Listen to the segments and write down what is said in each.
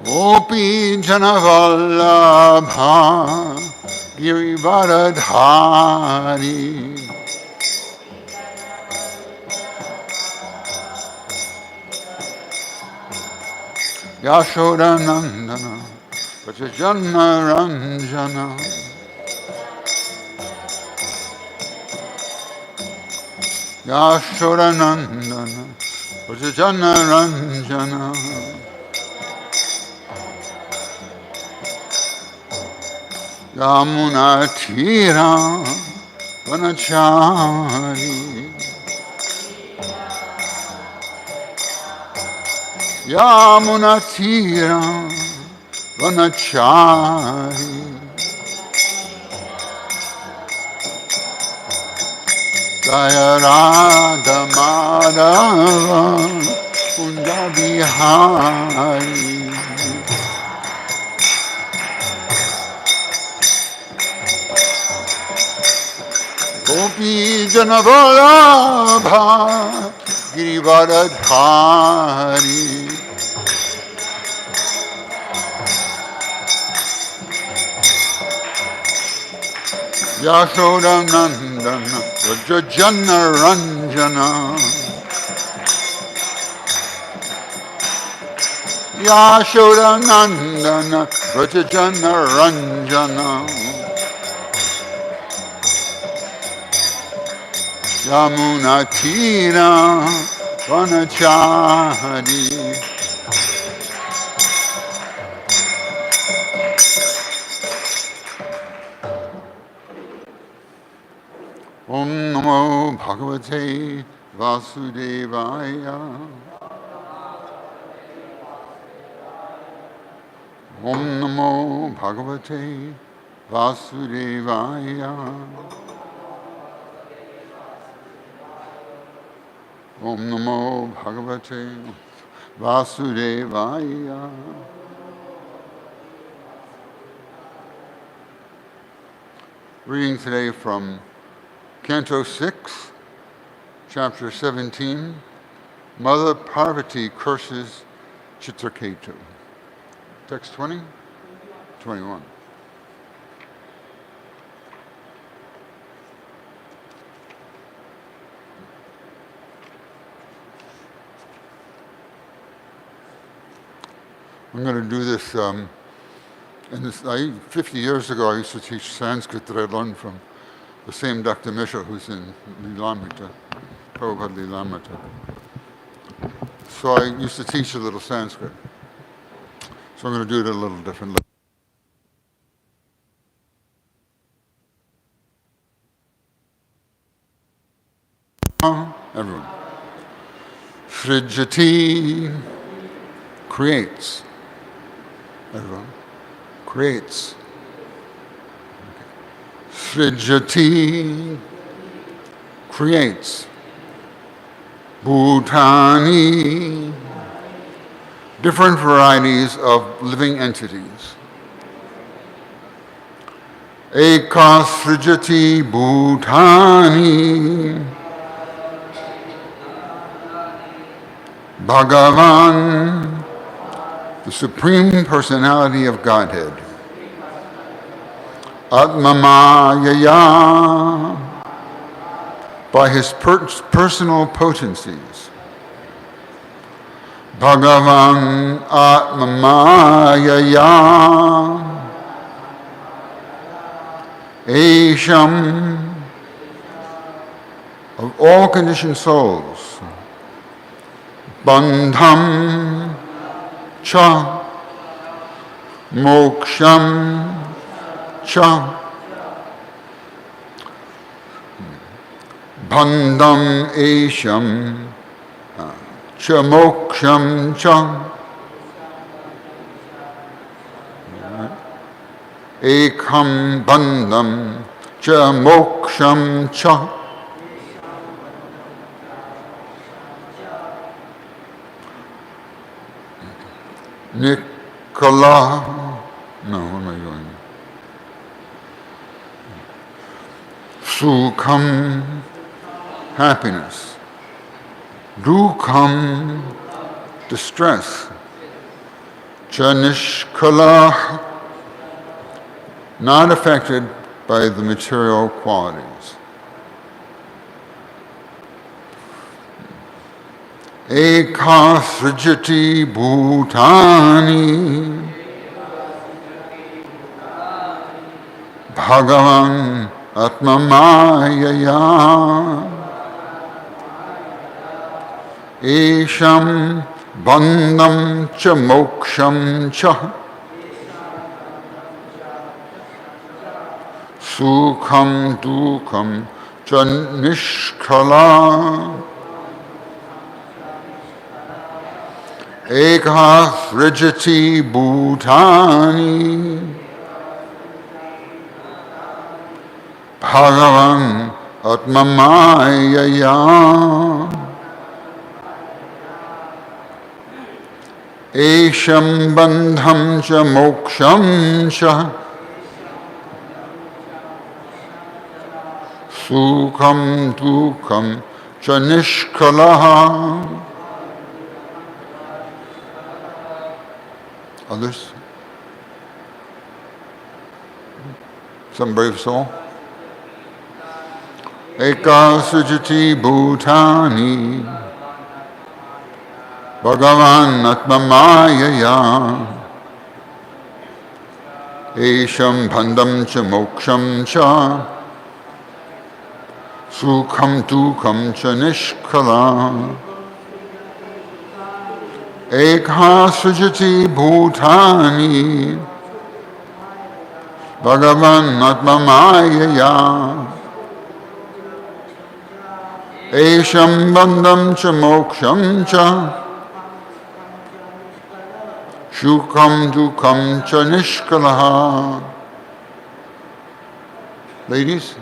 Gopi Janavallabha Girivaradhari Yashodanandana Vajajanna Ranjana Yashodanandana Vajajanna Ranjana Yamuna Tira Vanachari Yamuna Tira Vanachari Jaya Radha Madhava Kunda Bihari Gopi Janavallabha Girivaradhari Yashodanandana Vajajanna Ranjana Yashodanandana Vajajanna Ranjana Yamuna Tira Vanachari Om Namo Bhagavate Vasudevaya Om Namo Bhagavate Vasudevaya Om Namo Bhagavate Vasudevaya. Reading today from Canto 6, Chapter 17, Mother Parvati curses Chitraketu. Text 20, 21. I'm going to do this, and 50 years ago I used to teach Sanskrit that I learned from the same Dr. Mishra who's in Lilamrita, Prabhupada Lilamrita. So I used to teach a little Sanskrit. So I'm going to do it a little differently. Everyone. Srijati creates. Everyone. Creates. Srijati creates. Bhutani, different varieties of living entities. Eka srijati bhutani Bhagavan, the Supreme Personality of Godhead. Atmamayaya, by his personal potencies. Bhagavan Atmamayaya Esham, of all conditioned souls. Bandham cha moksham cha. Bandham esham cha moksham cha. Ekam bandham cha moksham cha. Nikala, no, what am I doing? Sukham, happiness. Dukham, distress. cha nishkala, not affected by the material qualities. Eka srijati bhutani Bhagavan Atmamayaya Esham Bandham Cha Moksham Cha Sukham Dukham Cha Nishkala Eka Srijati Bhutani Bhagavan Atmamayaya Esham Bandham Cha Moksham Cha Sukham Dukham Cha Nishkalaha. Others? Some brave soul? Eka sujati bhutani Bhagavan Atmamayaya Esham Bandham Cha Moksham Cha Sukham Dukham Cha Nishkala Eka sujati bhutani Bhagavan Atmamayaya Esham bandham cha moksham cha Shukam dukham cha nishkalaha. Ladies?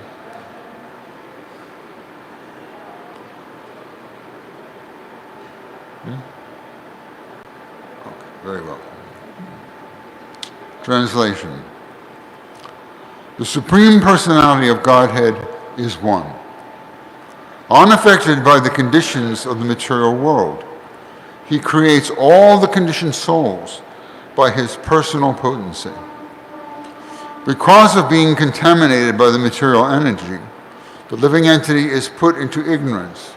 Okay, very well. Translation. The Supreme Personality of Godhead is one, unaffected by the conditions of the material world. He creates all the conditioned souls by his personal potency. Because of being contaminated by the material energy, the living entity is put into ignorance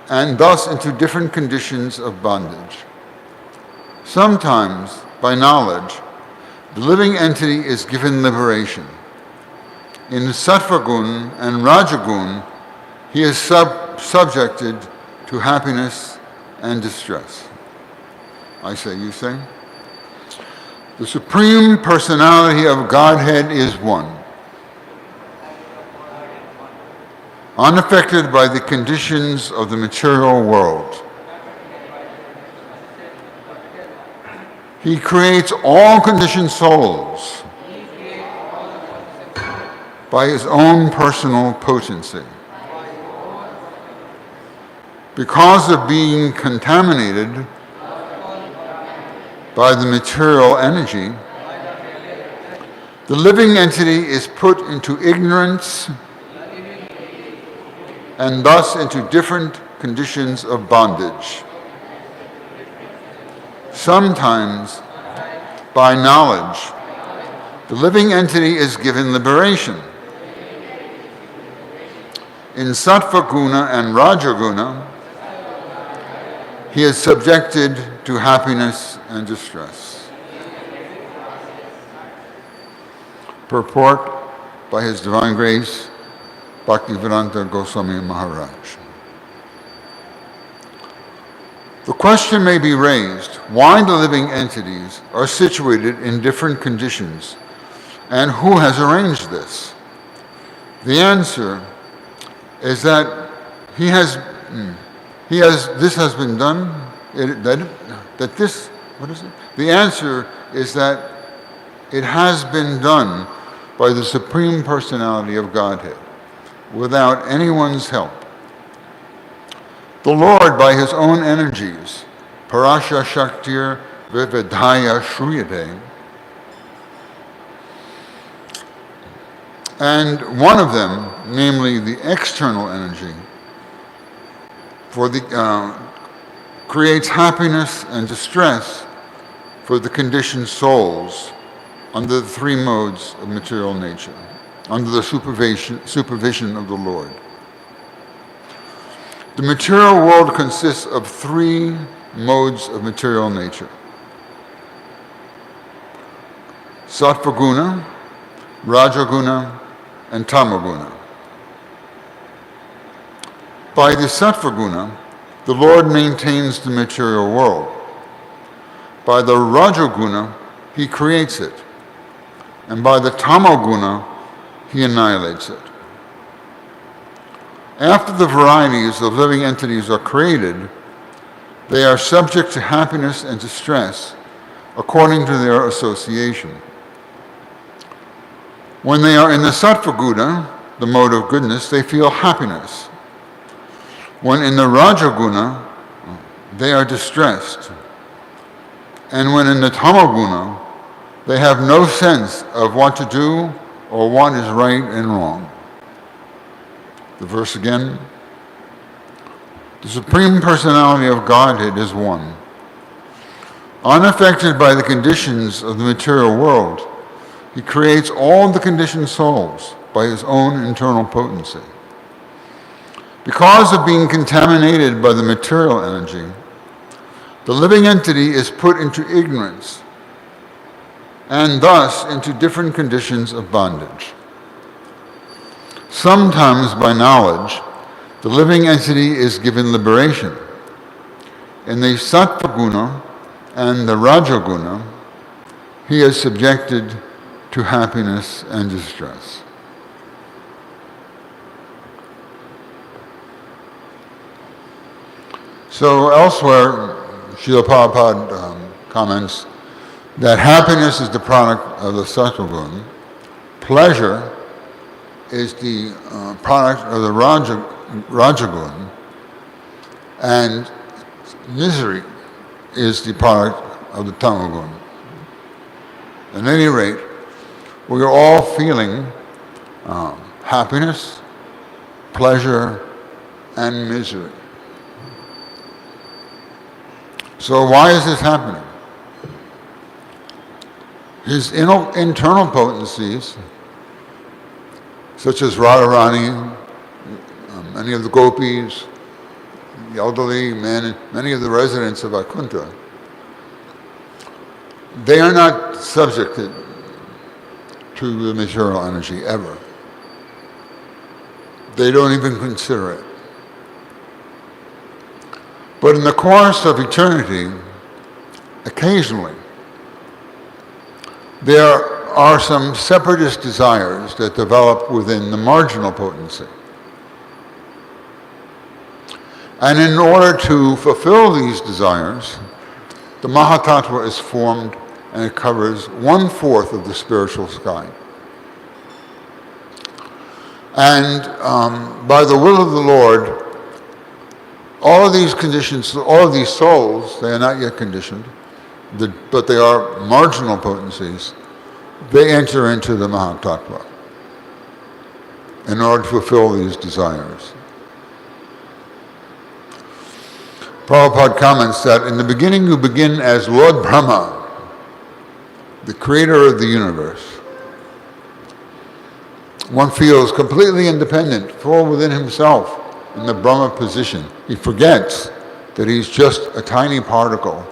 and thus into different conditions of bondage. Sometimes, by knowledge, the living entity is given liberation. In Sattva Gun and Rajagun, he is subjected to happiness and distress. I say, you say? The Supreme Personality of Godhead is one, unaffected by the conditions of the material world. He creates all conditioned souls by his own personal potency. Because of being contaminated by the material energy, the living entity is put into ignorance and thus into different conditions of bondage. Sometimes, by knowledge, the living entity is given liberation. In Sattva Guna and Rajaguna, he is subjected to happiness and distress. Purport by His Divine Grace, Bhaktivedanta Goswami Maharaj. The question may be raised why the living entities are situated in different conditions and who has arranged this. The answer is that this has been done. The answer is that it has been done by the Supreme Personality of Godhead, without anyone's help. The Lord, by his own energies, Parasha Shaktir Vividhaya Shruyate, and one of them, namely the external energy, creates happiness and distress for the conditioned souls under the three modes of material nature, under the supervision of the Lord. The material world consists of three modes of material nature: Sattvaguna, Rajaguna, and Tamaguna. By the Sattvaguna, the Lord maintains the material world. By the Rajaguna, he creates it. And by the Tamaguna, he annihilates it. After the varieties of living entities are created, they are subject to happiness and to stress according to their association. When they are in the Sattvaguna, the mode of goodness, they feel happiness. When in the Rajaguna, they are distressed. And when in the Tamaguna, they have no sense of what to do or what is right and wrong. The verse again. The Supreme Personality of Godhead is one. Unaffected by the conditions of the material world, he creates all the conditioned souls by his own internal potency. Because of being contaminated by the material energy, the living entity is put into ignorance and thus into different conditions of bondage. Sometimes by knowledge, the living entity is given liberation. In the Sattvaguna and the Rajaguna, he is subjected to happiness and distress. So elsewhere, Srila Prabhupada comments that happiness is the product of the Sattvaguna, pleasure is the product of the Rajaguna, and misery is the product of the Tamaguna. At any rate, we are all feeling happiness, pleasure, and misery. So why is this happening? His internal potencies, such as Radharani, many of the gopis, the elderly men, many of the residents of Vaikuntha, they are not subjected to the material energy ever. They don't even consider it. But in the course of eternity, occasionally, there are some separatist desires that develop within the marginal potency. And in order to fulfill these desires, the Mahatattva is formed and it covers 1/4 of the spiritual sky. And by the will of the Lord, all of these conditions, all of these souls, they are not yet conditioned, but they are marginal potencies. They enter into the Mahatattva in order to fulfill these desires. Prabhupada comments that in the beginning you begin as Lord Brahma, the creator of the universe. One feels completely independent, full within himself in the Brahma position. He forgets that he's just a tiny particle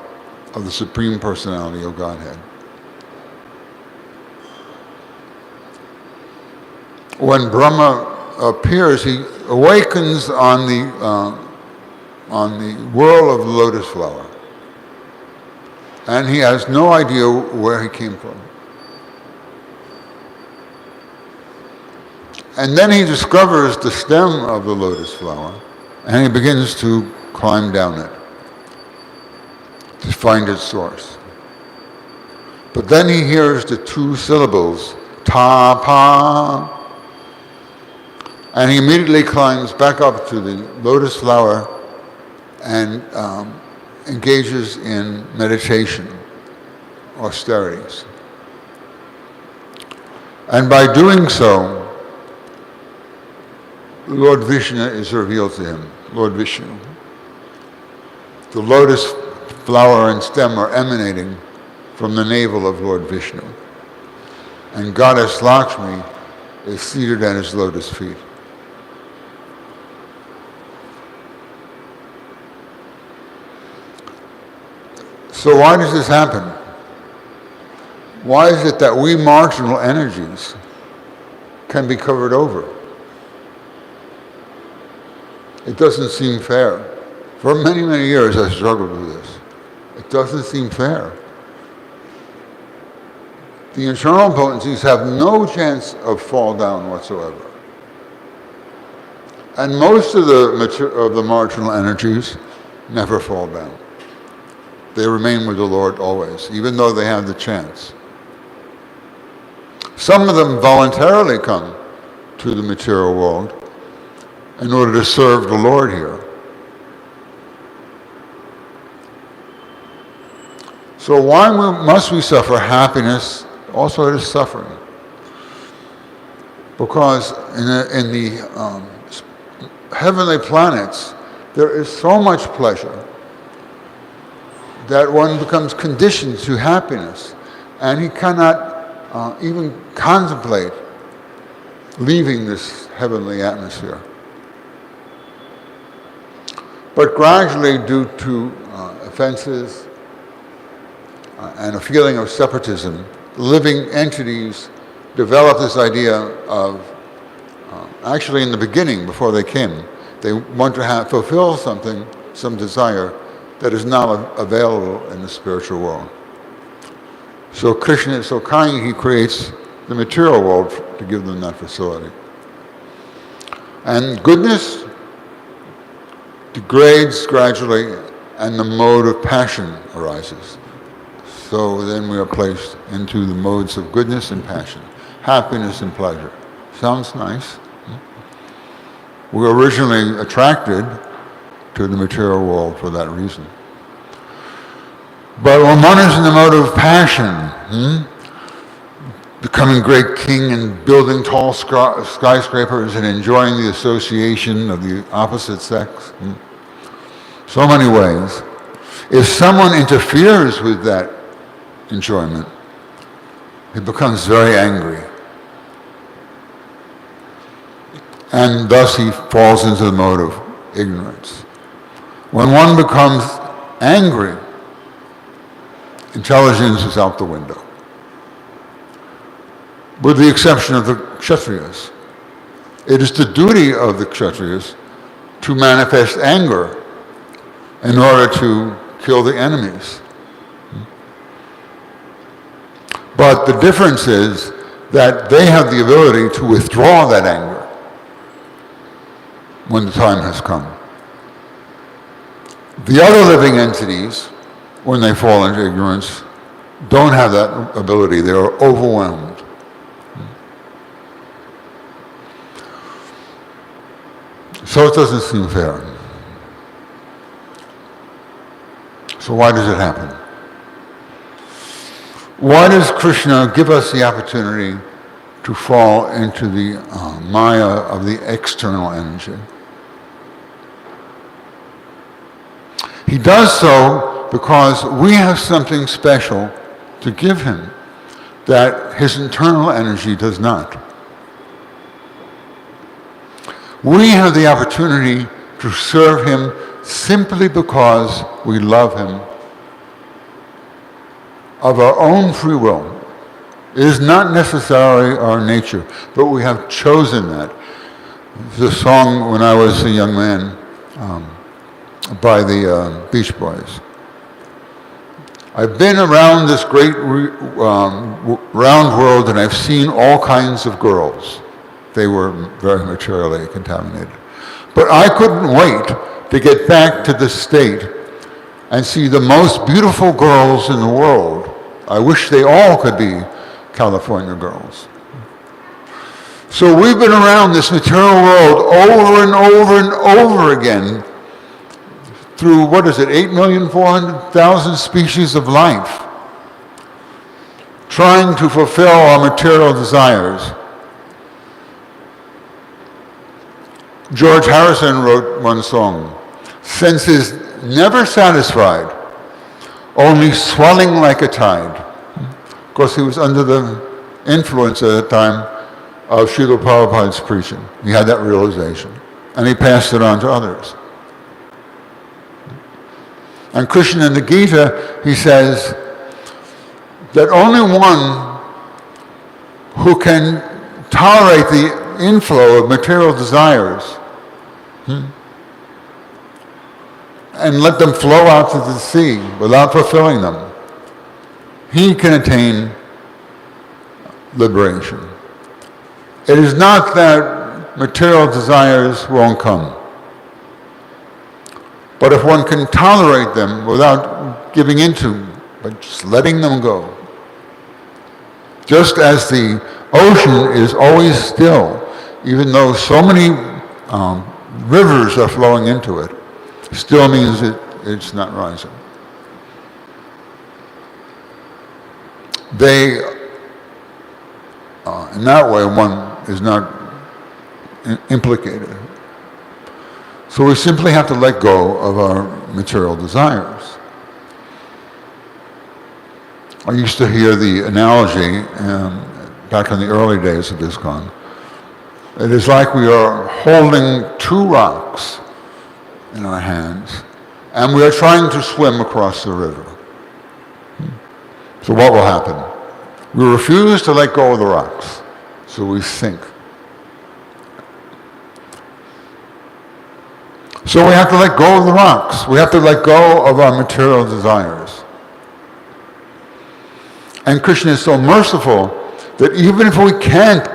of the Supreme Personality of Godhead. When Brahma appears, he awakens on the whirl of the lotus flower. And he has no idea where he came from. And then he discovers the stem of the lotus flower, and he begins to climb down it to find its source. But then he hears the two syllables, ta-pa, and he immediately climbs back up to the lotus flower and engages in meditation, austerities. And by doing so, Lord Vishnu is revealed to him, Lord Vishnu. The lotus flower and stem are emanating from the navel of Lord Vishnu. And Goddess Lakshmi is seated at his lotus feet. So why does this happen? Why is it that we marginal energies can be covered over? It doesn't seem fair. For many, many years I struggled with this. It doesn't seem fair. The internal potencies have no chance of fall down whatsoever. And most of the marginal energies never fall down. They remain with the Lord always, even though they have the chance. Some of them voluntarily come to the material world in order to serve the Lord here. So why must we suffer happiness? Also it is suffering. Because in the heavenly planets, there is so much pleasure that one becomes conditioned to happiness, and he cannot even contemplate leaving this heavenly atmosphere. But gradually, due to offenses and a feeling of separatism, living entities develop this idea of, actually in the beginning, before they came, they want to fulfill something, some desire that is not available in the spiritual world. So Krishna is so kind, he creates the material world to give them that facility. And goodness degrades gradually, and the mode of passion arises. So then we are placed into the modes of goodness and passion, happiness and pleasure. Sounds nice. We were originally attracted to the material world for that reason. But when one is in the mode of passion, becoming great king and building tall skyscrapers and enjoying the association of the opposite sex, so many ways, if someone interferes with that enjoyment, he becomes very angry. And thus he falls into the mode of ignorance. When one becomes angry, intelligence is out the window. With the exception of the Kshatriyas. It is the duty of the Kshatriyas to manifest anger in order to kill the enemies. But the difference is that they have the ability to withdraw that anger when the time has come. The other living entities, when they fall into ignorance, don't have that ability. They are overwhelmed. So it doesn't seem fair. So why does it happen? Why does Krishna give us the opportunity to fall into the maya of the external energy? He does so because we have something special to give him that his internal energy does not. We have the opportunity to serve him simply because we love him of our own free will. It is not necessarily our nature, but we have chosen that. There's a song when I was a young man by the Beach Boys. I've been around this great round world, and I've seen all kinds of girls. They were very materially contaminated. But I couldn't wait to get back to the state and see the most beautiful girls in the world. I wish they all could be California girls. So we've been around this material world over and over and over again through, 8,400,000 species of life, trying to fulfill our material desires. George Harrison wrote one song, "Senses never satisfied, only swelling like a tide. course, he was under the influence at the time of Srila Prabhupada's preaching. He had that realization. And he passed it on to others. And Krishna in the Gita, he says that only one who can tolerate the inflow of material desires and let them flow out to the sea without fulfilling them, he can attain liberation. It is not that material desires won't come, but if one can tolerate them without giving into, but just letting them go, just as the ocean is always still, even though so many rivers are flowing into it, still means it's not rising. They, in that way, one is not implicated. So we simply have to let go of our material desires. I used to hear the analogy back in the early days of Iskcon. It is like we are holding two rocks in our hands, and we are trying to swim across the river. So what will happen? We refuse to let go of the rocks, so we sink. So we have to let go of the rocks. We have to let go of our material desires. And Krishna is so merciful that even if we can't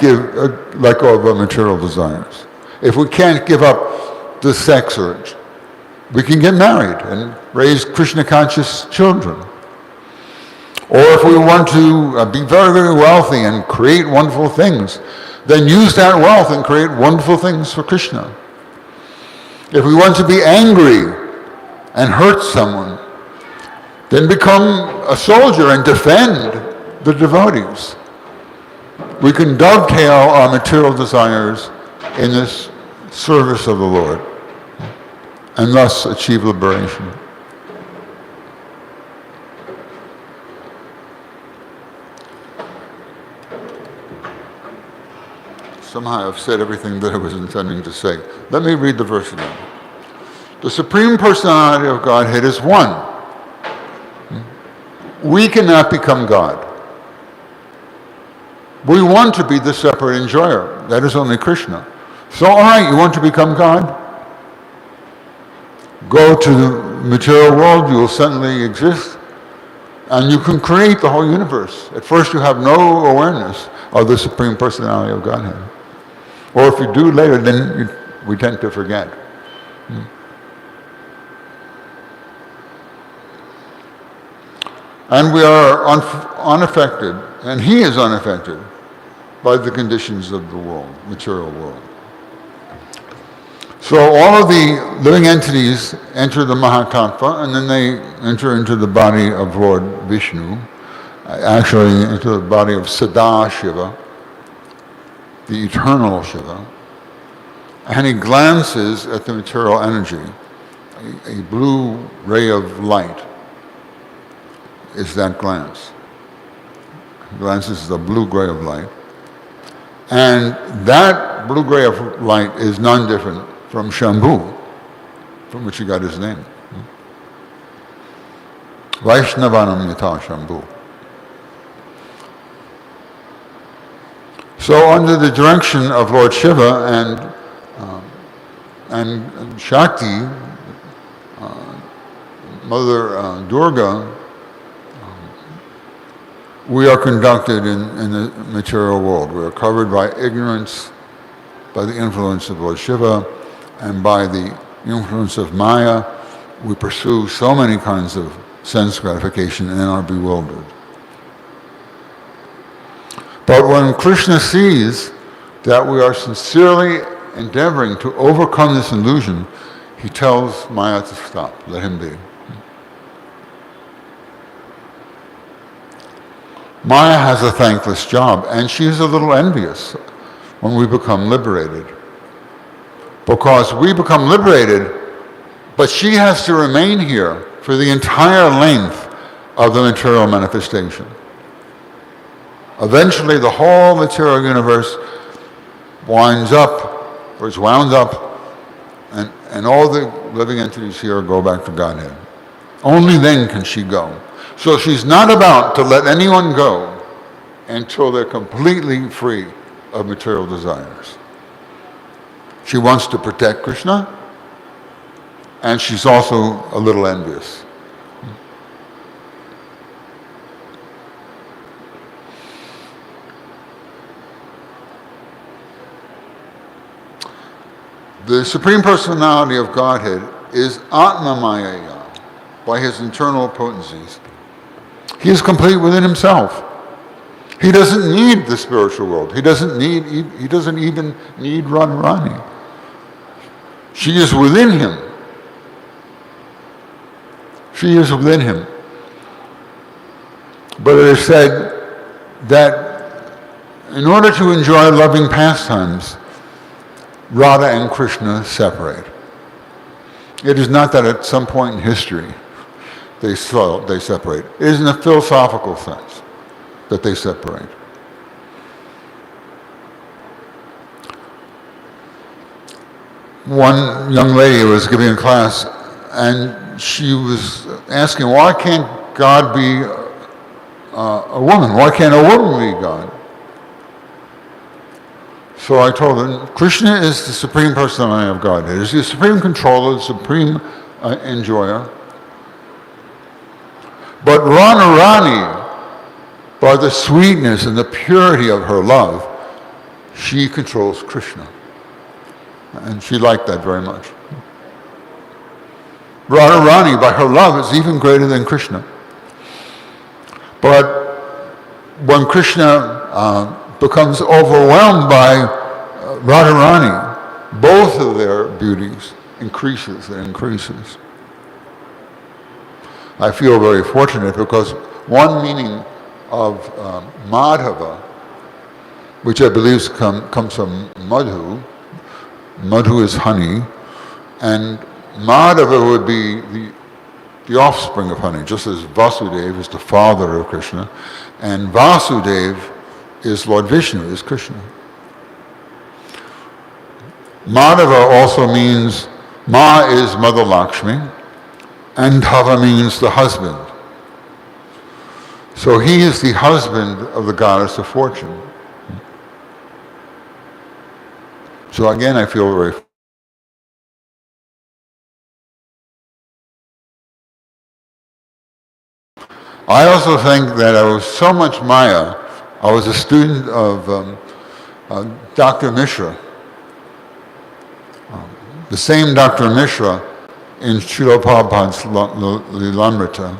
let go of our material desires, if we can't give up the sex urge, we can get married and raise Krishna-conscious children. Or if we want to be very, very wealthy and create wonderful things, then use that wealth and create wonderful things for Krishna. If we want to be angry and hurt someone, then become a soldier and defend the devotees. We can dovetail our material desires in this service of the Lord and thus achieve liberation. Somehow I've said everything that I was intending to say. Let me read the verse again. The Supreme Personality of Godhead is one. We cannot become God. We want to be the separate enjoyer. That is only Krishna. So, all right, you want to become God? Go to the material world, you will suddenly exist, and you can create the whole universe. At first you have no awareness of the Supreme Personality of Godhead. Or if you do later, then we tend to forget. And we are unaffected, and he is unaffected by the conditions of the world, material world. So all of the living entities enter the Mahatattva, and then they enter into the body of Lord Vishnu, actually into the body of Sada Shiva, the eternal Shiva, and he glances at the material energy. A blue ray of light is that glance. He glances at the blue gray of light. And that blue gray of light is none different from Shambhu, from which he got his name. Vaishnavanam yata Shambhu. So under the direction of Lord Shiva and Shakti, Mother Durga, we are conducted in the material world. We are covered by ignorance, by the influence of Lord Shiva, and by the influence of Maya. We pursue so many kinds of sense gratification and are bewildered. But when Krishna sees that we are sincerely endeavoring to overcome this illusion, he tells Maya to stop, let him be. Maya has a thankless job, and she is a little envious when we become liberated. Because we become liberated, but she has to remain here for the entire length of the material manifestation. Eventually the whole material universe winds up, or is wound up, and all the living entities here go back to Godhead. Only then can she go. So she's not about to let anyone go until they're completely free of material desires. She wants to protect Krishna, and she's also a little envious. The Supreme Personality of Godhead is Atma-maya, by his internal potencies. He is complete within himself. He doesn't need the spiritual world. He doesn't even need Radharani. She is within him. She is within him. But it is said that in order to enjoy loving pastimes, Radha and Krishna separate. It is not that at some point in history they separate. It is in a philosophical sense that they separate. One young lady was giving a class and she was asking, why can't God be a woman? Why can't a woman be God? So I told her, Krishna is the Supreme Personality of Godhead. He's the Supreme Controller, the Supreme Enjoyer. But Radharani, by the sweetness and the purity of her love, she controls Krishna. And she liked that very much. Radharani, by her love, is even greater than Krishna. But when Krishna becomes overwhelmed by Radharani, both of their beauties increases and increases. I feel very fortunate because one meaning of Madhava, which I believe comes from Madhu. Madhu is honey, and Madhava would be the offspring of honey, just as Vasudeva is the father of Krishna, and Vasudeva is Lord Vishnu, is Krishna. Madhava also means, Ma is Mother Lakshmi, and Dhava means the husband. So he is the husband of the goddess of fortune. So again, I feel very I also think that I was so much Maya. I was a student of Dr. Mishra, the same Dr. Mishra in Srila Prabhupada's Lilamrita.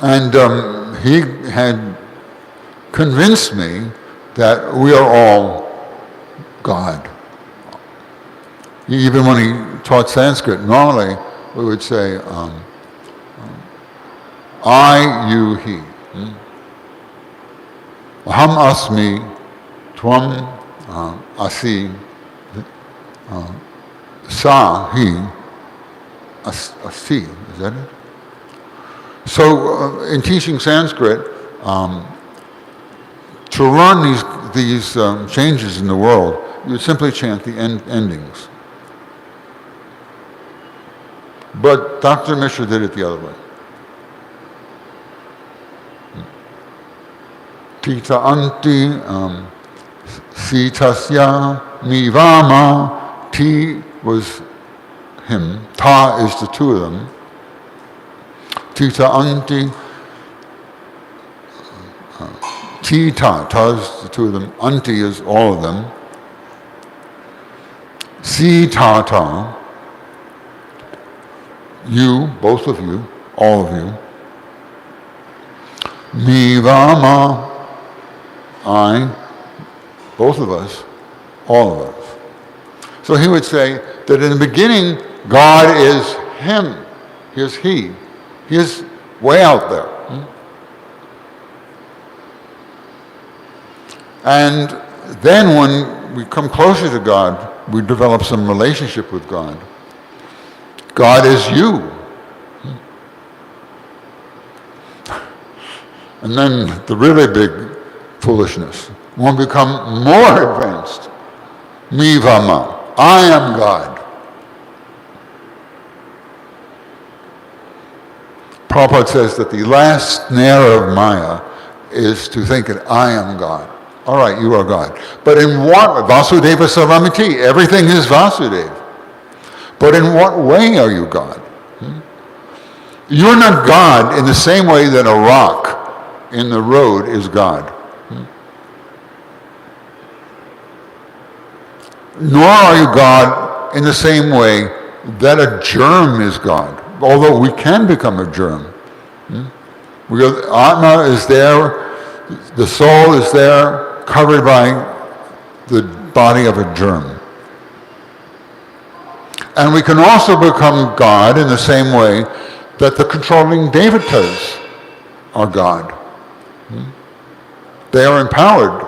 And he had convinced me that we are all God. Even when he taught Sanskrit, normally we would say, I, you, he. Aham asmi, tvam asi, sa, he, asi. Is that it? So in teaching Sanskrit, to learn these changes in the world, you would simply chant the endings. But Dr. Mishra did it the other way. Tita anti sitasya nivama. Ti was him. Ta is the two of them. Tita anti. Tita, ta is the two of them. Anti is all of them. Si tata. You, both of you, all of you. Nivama. I, both of us, all of us. So he would say that in the beginning, God is him. He is he. He is way out there. And then when we come closer to God, we develop some relationship with God. God is you. And then the really big foolishness will become more advanced. Mi vama, I am God. Prabhupada says that the last snare of Maya is to think that I am God. All right, you are God. But in what, Vasudeva Saramiti, everything is Vasudeva. But in what way are you God? You're not God in the same way that a rock in the road is God. Nor are you God in the same way that a germ is God, although we can become a germ. Atma is there, the soul is there, covered by the body of a germ. And we can also become God in the same way that the controlling devatas are God. They are empowered.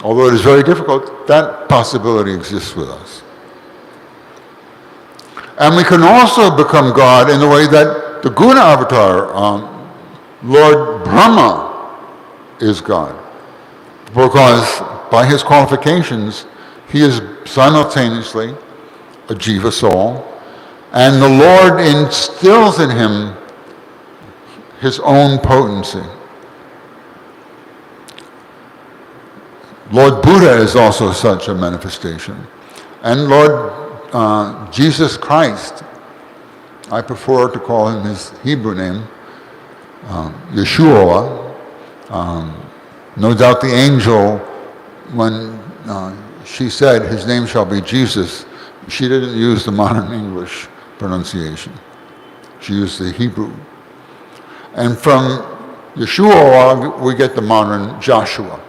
Although it is very difficult, that possibility exists with us. And we can also become God in the way that the Guna Avatar, Lord Brahma, is God. Because by his qualifications, he is simultaneously a jiva soul, and the Lord instills in him his own potency. Lord Buddha is also such a manifestation. And Lord Jesus Christ, I prefer to call him his Hebrew name, Yeshua. No doubt the angel, when she said his name shall be Jesus, she didn't use the modern English pronunciation. She used the Hebrew. And from Yeshua we get the modern Joshua.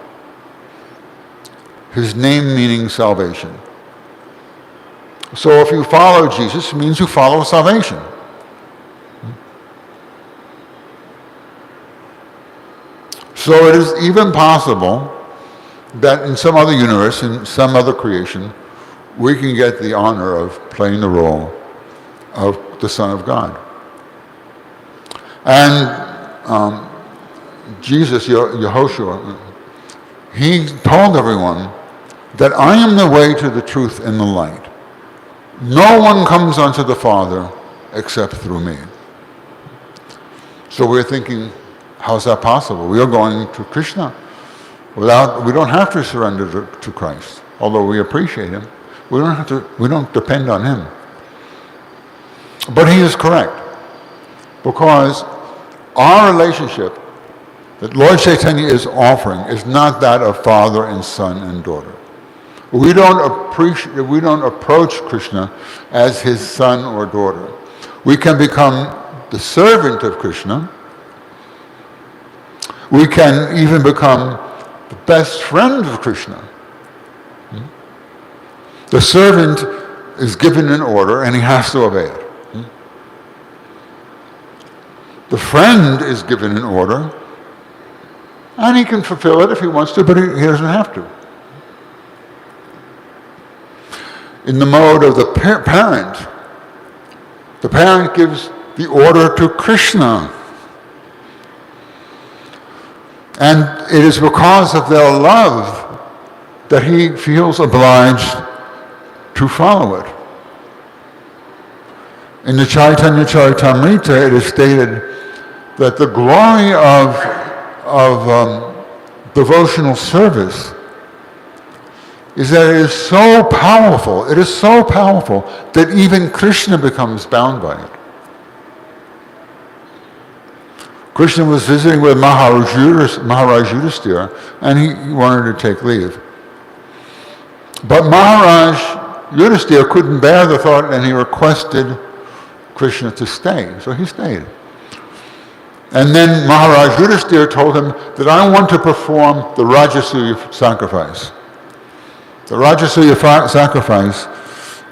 His name meaning salvation. So if you follow Jesus, it means you follow salvation. So it is even possible that in some other universe, in some other creation, we can get the honor of playing the role of the Son of God. And Jesus, Yehoshua, he told everyone that I am the way to the truth and the light. No one comes unto the Father except through me. So we're thinking, how's that possible? We are going to Krishna. We don't have to surrender to Christ, although we appreciate him. We don't depend on him. But he is correct, because our relationship that Lord Chaitanya is offering is not that of father and son and daughter. We don't approach Krishna as his son or daughter. We can become the servant of Krishna. We can even become the best friend of Krishna. The servant is given an order and he has to obey it. The friend is given an order and he can fulfill it if he wants to, but he doesn't have to. In the mode of the parent gives the order to Krishna. And it is because of their love that he feels obliged to follow it. In the Chaitanya Charitamrita, it is stated that the glory of devotional service is that it is so powerful that even Krishna becomes bound by it. Krishna was visiting with Maharaj Yudhisthira and he wanted to take leave. But Maharaj Yudhisthira couldn't bear the thought and he requested Krishna to stay, so he stayed. And then Maharaj Yudhisthira told him that I want to perform the Rajasuya sacrifice. The Rajasuya sacrifice,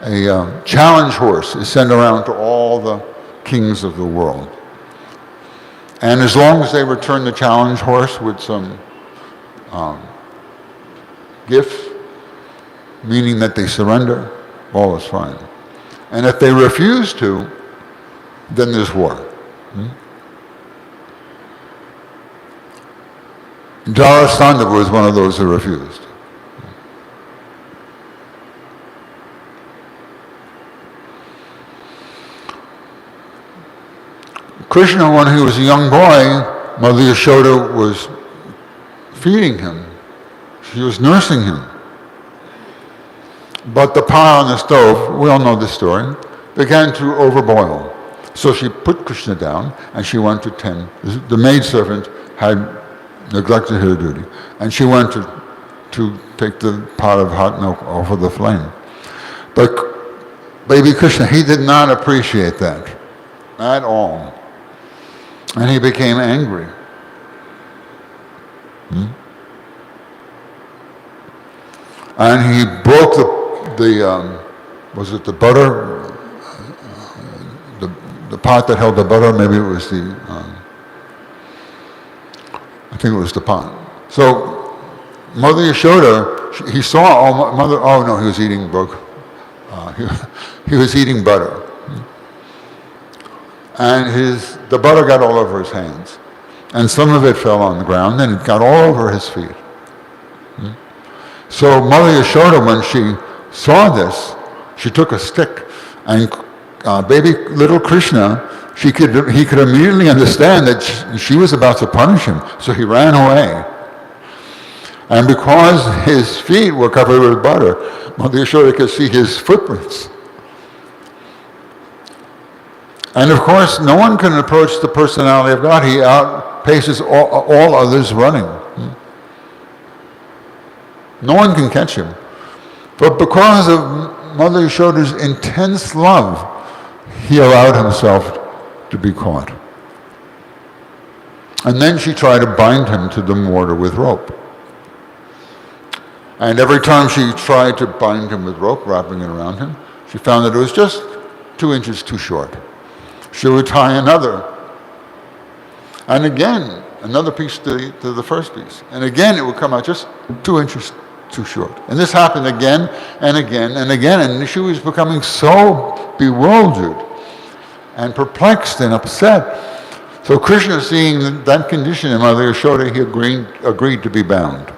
a challenge horse, is sent around to all the kings of the world. And as long as they return the challenge horse with some gifts, meaning that they surrender, all is fine. And if they refuse to, then there's war. Jarasandha was one of those who refused. Krishna, when he was a young boy, Mother Yashoda was feeding him. She was nursing him. But the pot on the stove, we all know this story, began to overboil. So she put Krishna down and she went to tend. The maidservant had neglected her duty. And she went to take the pot of hot milk off of the flame. But baby Krishna, he did not appreciate that at all. And he became angry. And he broke was it the butter? The pot that held the butter, maybe it was I think it was the pot. So Mother Yashoda, he saw, he was eating he was eating butter. And the butter got all over his hands. And some of it fell on the ground, and it got all over his feet. So Mother Yashoda, when she saw this, she took a stick, and baby little Krishna, he could immediately understand that she was about to punish him. So he ran away. And because his feet were covered with butter, Mother Yashoda could see his footprints. And of course, no one can approach the personality of God. He outpaces all others running. No one can catch him. But because of Mother Yashoda's intense love, he allowed himself to be caught. And then she tried to bind him to the mortar with rope. And every time she tried to bind him with rope, wrapping it around him, she found that it was just 2 inches too short. She would tie another. And again, another piece to the first piece. And again, it would come out just 2 inches too short. And this happened again and again and again. And she was becoming so bewildered and perplexed and upset. So Krishna, seeing that condition in Mother Yashoda, he agreed to be bound.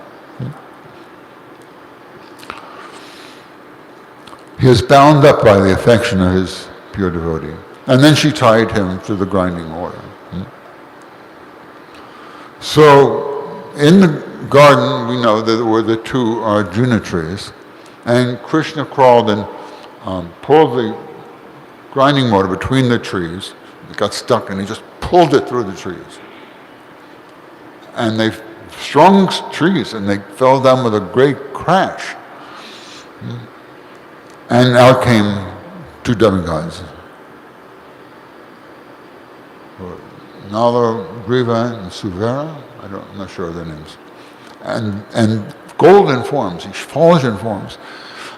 He was bound up by the affection of his pure devotee. And then she tied him to the grinding mortar. So in the garden, we know that there were the 2 Arjuna trees. And Krishna crawled and pulled the grinding mortar between the trees. It got stuck and he just pulled it through the trees. And they strong trees and they fell down with a great crash. And out came 2 demigods. Nala, Griva, and Suvera, I'm not sure of their names. And golden forms, effulgent forms.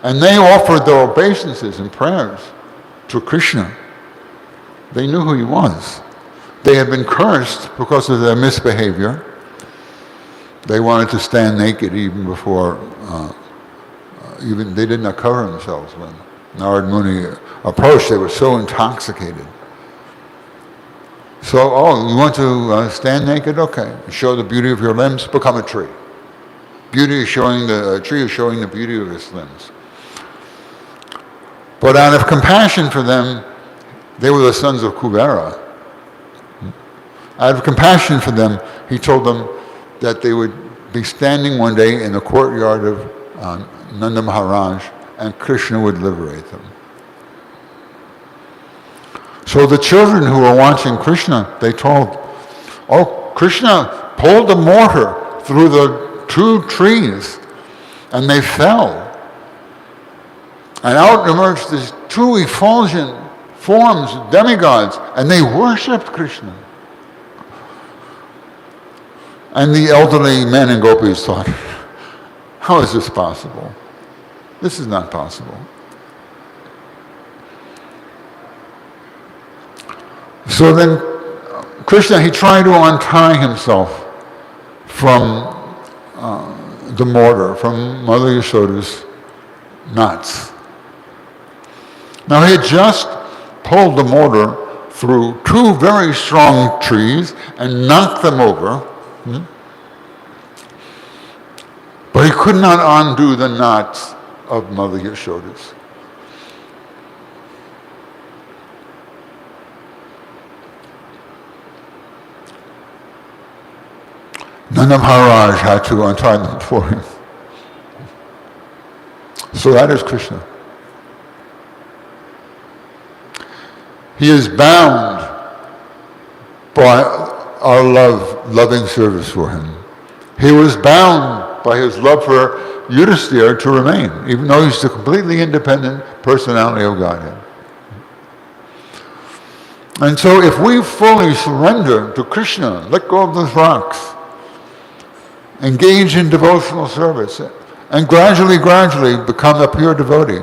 And they offered their obeisances and prayers to Krishna. They knew who he was. They had been cursed because of their misbehavior. They wanted to stand naked even before, they did not cover themselves when Narad Muni approached. They were so intoxicated. So, you want to stand naked? Okay. Show the beauty of your limbs, become a tree. A tree is showing the beauty of its limbs. But out of compassion for them, they were the sons of Kubera. Out of compassion for them, he told them that they would be standing one day in the courtyard of Nanda Maharaj, and Krishna would liberate them. So the children who were watching Krishna, they told, Krishna pulled the mortar through the 2 trees, and they fell. And out emerged these 2 effulgent forms, demigods, and they worshipped Krishna. And the elderly men and gopis thought, how is this possible? This is not possible. So then Krishna, he tried to untie himself from the mortar, from Mother Yashoda's knots. Now he had just pulled the mortar through 2 very strong trees and knocked them over. But he could not undo the knots of Mother Yashoda's. Nanda Maharaj had to untie them for him. So that is Krishna. He is bound by our loving service for him. He was bound by his love for Yudhisthira to remain, even though he's the completely independent personality of Godhead. And so if we fully surrender to Krishna, let go of those rocks, engage in devotional service, and gradually become a pure devotee,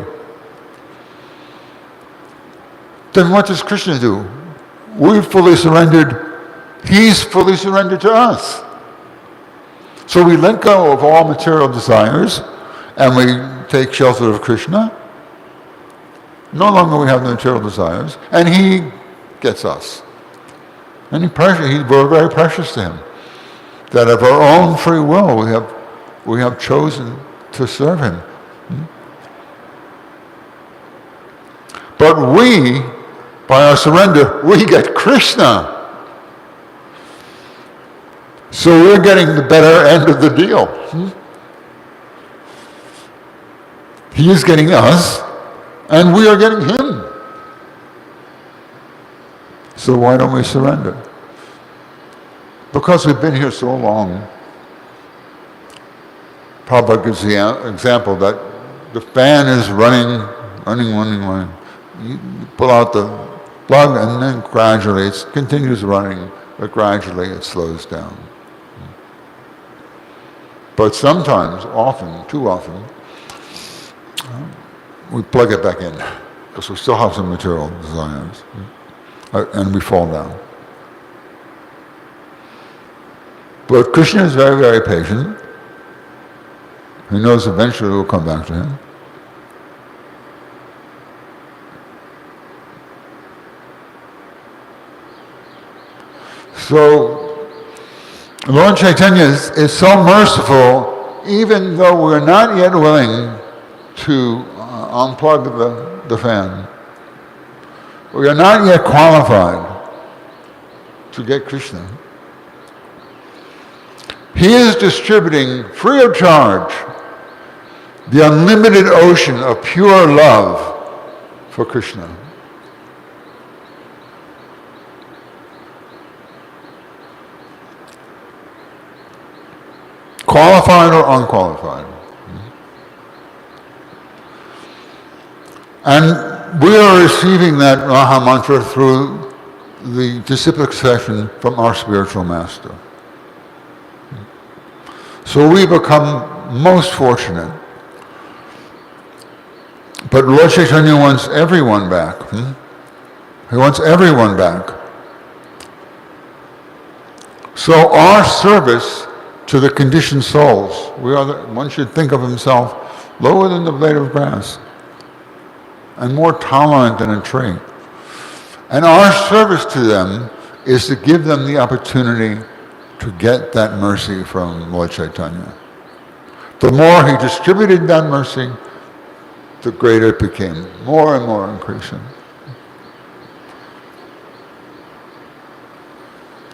then what does Krishna do? We've fully surrendered, he's fully surrendered to us. So we let go of all material desires and we take shelter of Krishna. No longer we have the material desires, and he gets us. And we're very precious to him. That of our own free will we have chosen to serve him. But we, by our surrender, we get Krishna. So we're getting the better end of the deal. He is getting us, and we are getting him. So why don't we surrender? Because we've been here so long. Prabhupada gives the example that the fan is running. You pull out the plug and then gradually it continues running, but gradually it slows down. But sometimes, too often, we plug it back in because we still have some material desires and we fall down. But Krishna is very, very patient. He knows eventually we'll come back to him. So, Lord Chaitanya is so merciful, even though we're not yet willing to unplug the fan. We are not yet qualified to get Krishna. He is distributing, free of charge, the unlimited ocean of pure love for Krishna. Qualified or unqualified. And we are receiving that Maha Mantra through the disciplic session from our spiritual master. So we become most fortunate. But Lord Chaitanya wants everyone back. He wants everyone back. So our service to the conditioned souls, one should think of himself lower than the blade of grass and more tolerant than a tree. And our service to them is to give them the opportunity to get that mercy from Lord Chaitanya. The more he distributed that mercy, the greater it became, more and more increasing.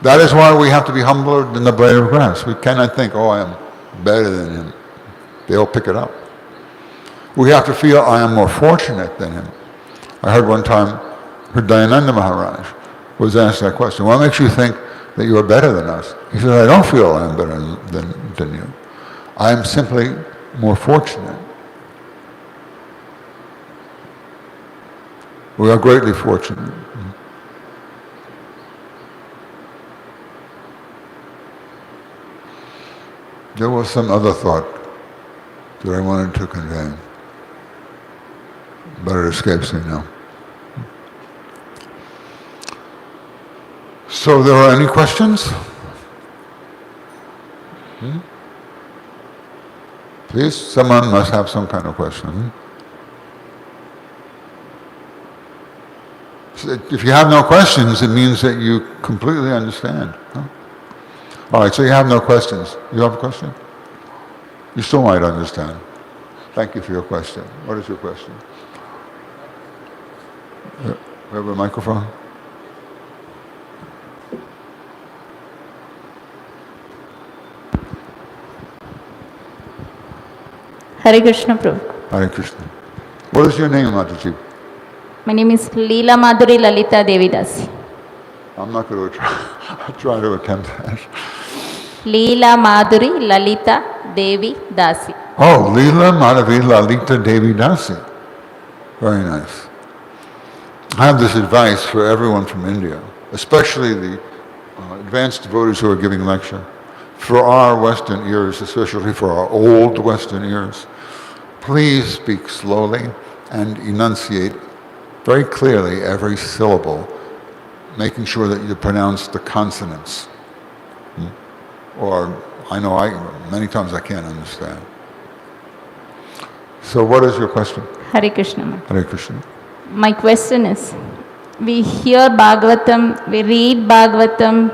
That is why we have to be humbler than the blade of grass. We cannot think, I am better than him. They'll pick it up. We have to feel, I am more fortunate than him. I heard one time, Dayananda Maharaj was asked that question. What makes you think that you are better than us? He said, I don't feel I am better than you. I am simply more fortunate. We are greatly fortunate. There was some other thought that I wanted to convey, but it escapes me now. So there are any questions? Please, someone must have some kind of question. So if you have no questions, it means that you completely understand. All right, so you have no questions. You have a question? You still might understand. Thank you for your question. What is your question? We have a microphone? Hare Krishna, Prabhu. Hare Krishna. What is your name, Mataji? My name is Leela Madhuri Lalita Devi Dasi. I'm not going to try to attempt that. Leela Madhuri Lalita Devi Dasi. Oh, Leela Madhavi Lalita Devi Dasi. Very nice. I have this advice for everyone from India, especially the advanced devotees who are giving lecture. For our Western ears, especially for our old Western ears, please speak slowly and enunciate very clearly every syllable, making sure that you pronounce the consonants. Or many times I can't understand. So what is your question? Hare Krishna. Hare Krishna. My question is, we hear Bhagavatam, we read Bhagavatam,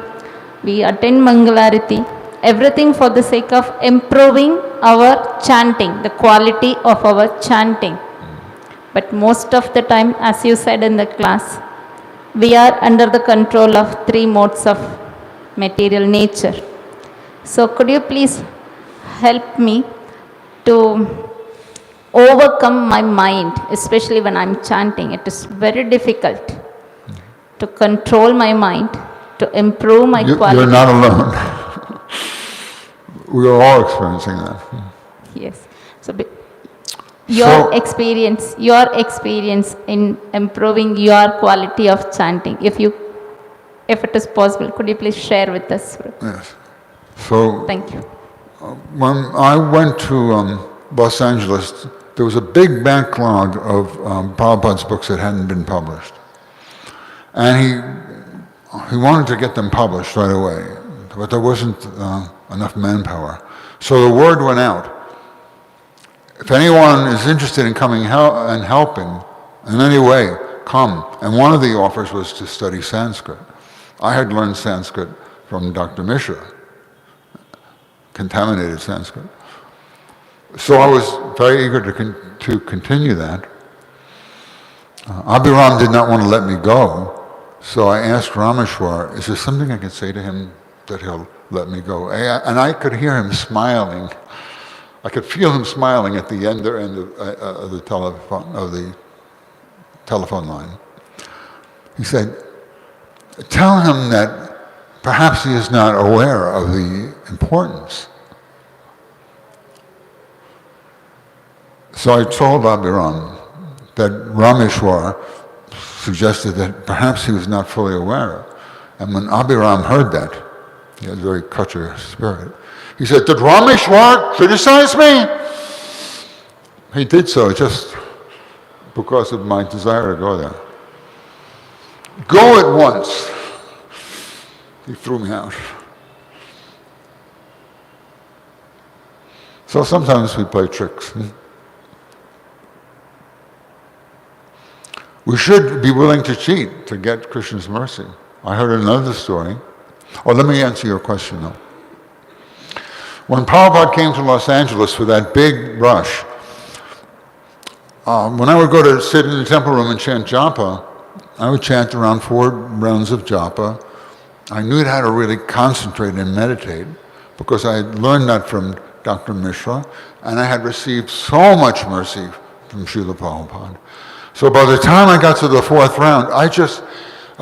we attend Mangalarati, everything for the sake of improving our chanting, the quality of our chanting. But most of the time, as you said in the class, we are under the control of 3 modes of material nature. So could you please help me to overcome my mind, especially when I'm chanting? It is very difficult to control my mind, to improve my quality. You're not alone. We are all experiencing that. Yes. So your experience in improving your quality of chanting, if it is possible, could you please share with us? Yes. So thank you. When I went to Los Angeles, there was a big backlog of Prabhupada's books that hadn't been published. And he wanted to get them published right away, but there wasn't enough manpower. So the word went out. If anyone is interested in coming and helping in any way, come. And one of the offers was to study Sanskrit. I had learned Sanskrit from Dr. Mishra, contaminated Sanskrit. So I was very eager to continue that. Abhiram did not want to let me go, so I asked Rameshwar, is there something I can say to him that he'll let me go? And I could hear him smiling. I could feel him smiling at the end of the telephone line. He said, tell him that perhaps he is not aware of the importance. So I told Abhiram that Rameshwar suggested that perhaps he was not fully aware. And when Abhiram heard that, he had a very kachar spirit. He said, did Rameshwar criticize me? He did so just because of my desire to go there. Go at once. He threw me out. So sometimes we play tricks. We should be willing to cheat to get Krishna's mercy. I heard another story. Oh, let me answer your question though. When Prabhupada came to Los Angeles for that big rush, when I would go to sit in the temple room and chant japa, I would chant around 4 rounds of japa. I knew how to really concentrate and meditate because I had learned that from Dr. Mishra, and I had received so much mercy from Srila Prabhupada. So by the time I got to the 4th round, I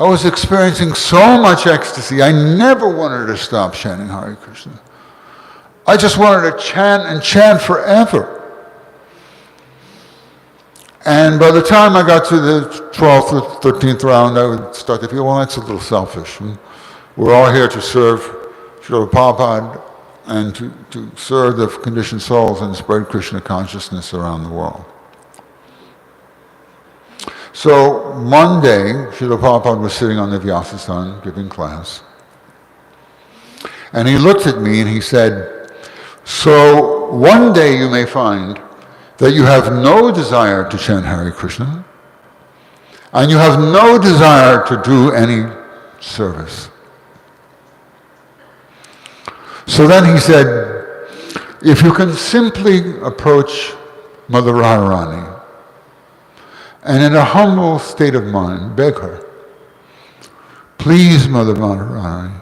was experiencing so much ecstasy. I never wanted to stop chanting Hare Krishna. I just wanted to chant and chant forever. And by the time I got to the 12th or 13th round, I would start to feel, well, that's a little selfish. We're all here to serve Srila Prabhupada and to serve the conditioned souls and spread Krishna consciousness around the world. So one day, Srila Prabhupada was sitting on the Vyasasana giving class. And he looked at me and he said, so one day you may find that you have no desire to chant Hare Krishna, and you have no desire to do any service. So then he said, If you can simply approach Mother Radharani and in a humble state of mind beg her, please, Mother Radharani,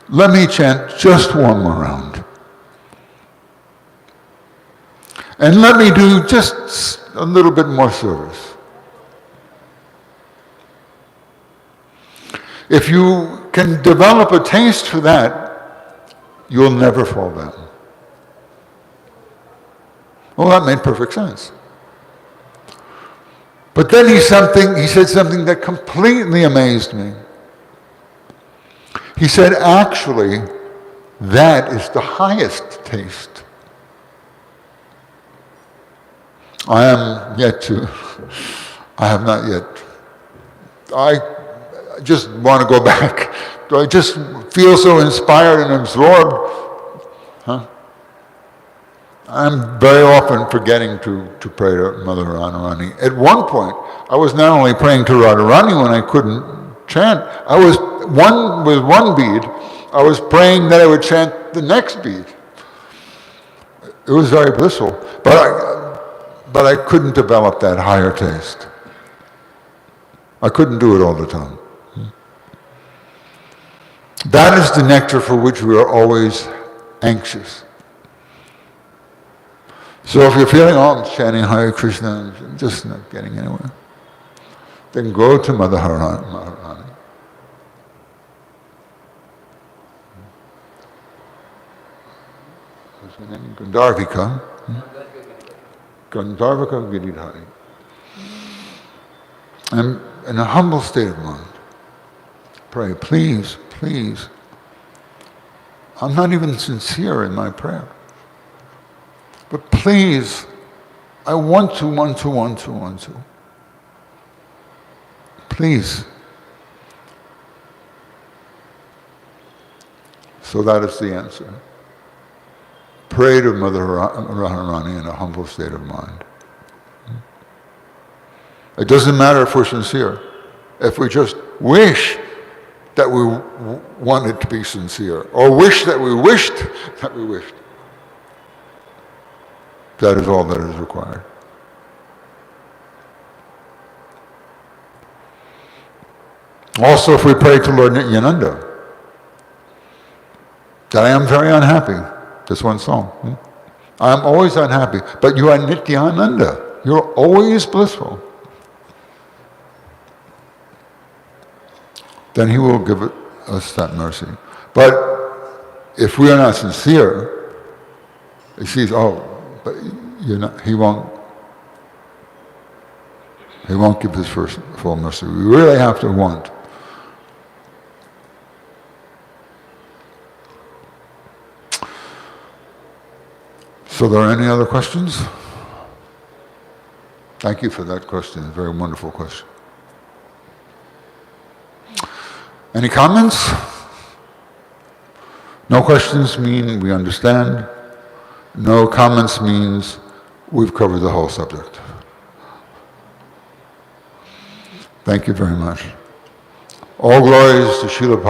let me chant just one more round. And let me do just a little bit more service. If you can develop a taste for that, you'll never fall down. Well, that made perfect sense. But then he said something that completely amazed me. He said, actually, that is the highest taste. I have not yet. I just want to go back. I just feel so inspired and absorbed. I'm very often forgetting to pray to Mother Radharani. At one point, I was not only praying to Radharani when I couldn't chant, with one bead, I was praying that I would chant the next bead. It was very blissful, but I couldn't develop that higher taste. I couldn't do it all the time. That is the nectar for which we are always anxious. So if you're feeling, I'm chanting Hare Krishna, I'm just not getting anywhere, then go to Mother Radharani. What's her name? Gandharvika. Gandharvika Giridhari. And in a humble state of mind, pray, please, please. I'm not even sincere in my prayer. But please, I want to. Please. So that is the answer. Pray to Mother Radharani in a humble state of mind. It doesn't matter if we're sincere. If we just wish that we wanted to be sincere, or wish that we wished that we wished. That is all that is required. Also, if we pray to Lord Nityananda, that I am very unhappy. That's one song. I am always unhappy, but you are Nityananda. You're always blissful. Then he will give us that mercy. But if we are not sincere, he sees, but he won't give his full mercy. We really have to want. So there are any other questions? Thank you for that question, a very wonderful question. Any comments? No questions mean we understand. No comments means we've covered the whole subject. Thank you very much. All glories to Srila Prabhupada.